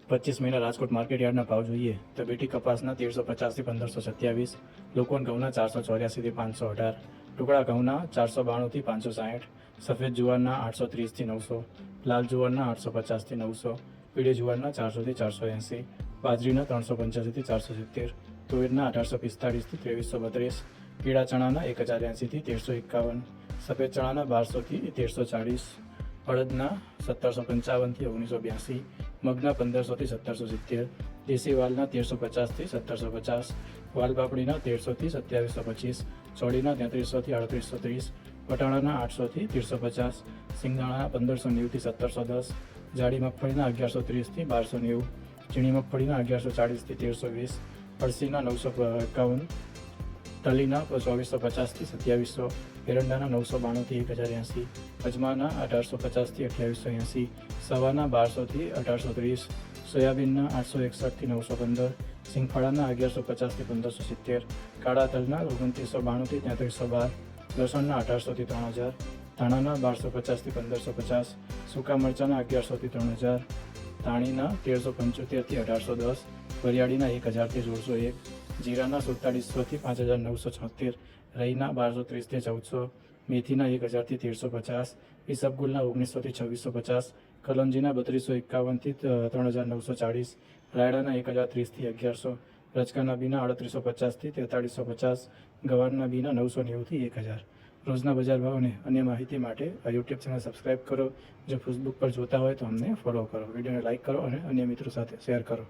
25 મહિના રાજકોટ માર્કેટયાર્ડના ભાવ જોઈએ તો બેટી કપાસના 1350થી 1527, લોકવન ઘઉંના 484થી 518, ટુકડા ઘઉંના 492થી 560, સફેદ જુવારના 830થી 900, લાલ જુવારના 850થી 900, પીળી જુવારના 400થી 480, બાજરીના 385થી 470, તુવેરના 1845થી 2332, પીળા ચણાના 1080થી 1351, સફેદ ચણાના 1200થી 1340, અડદના 1755થી 1982, મગના 1500થી 1770, દેશી વાલના 1350થી 1750, વાલ પાપડીના 1300થી 2725, ચોળીના 3300થી 3830, વટાણાના 800થી 1350, સિંગદાણાના 1590થી 1710, જાડી મગફળીના 1130થી 1290, ઝીણી મગફળીના 1140થી 1320, અળસીના 951, તલીના 2450થી 2700, એરંડાના 992થી 1080, અજમાના 1850થી 2880, સવાના 1200થી 1830, સોયાબીનના 861થી 915, સિંગફાળાના 1150થી 1570, કાળા તલના 2992થી 3312, લસણના 1800થી 3000, ધાણાના 1250થી 1550, સૂકા મરચાના 1100થી 3000, ધાણીના 1375થી 1810, વરિયાળીના 1000થી 1601, જીરાના 4700થી 5976, રઈના 1230થી 1400, મેથીના 1000થી 1350, ઈસબગુલના 1900થી 2650, કલંજીના 3251થી 3940, રાયડાના 1030થી 1100, રચકાના બીના 3850થી 4350, ગવારના બીના 990થી 1000. રોજના બજાર ભાવ અને અન્ય માહિતી માટે આ યુટ્યુબ ચેનલ સબસ્ક્રાઈબ કરો. જો ફેસબુક પર જોતા હોય તો અમને ફોલો કરો, વિડીયોને લાઇક કરો અને અન્ય મિત્રો સાથે શેર કરો.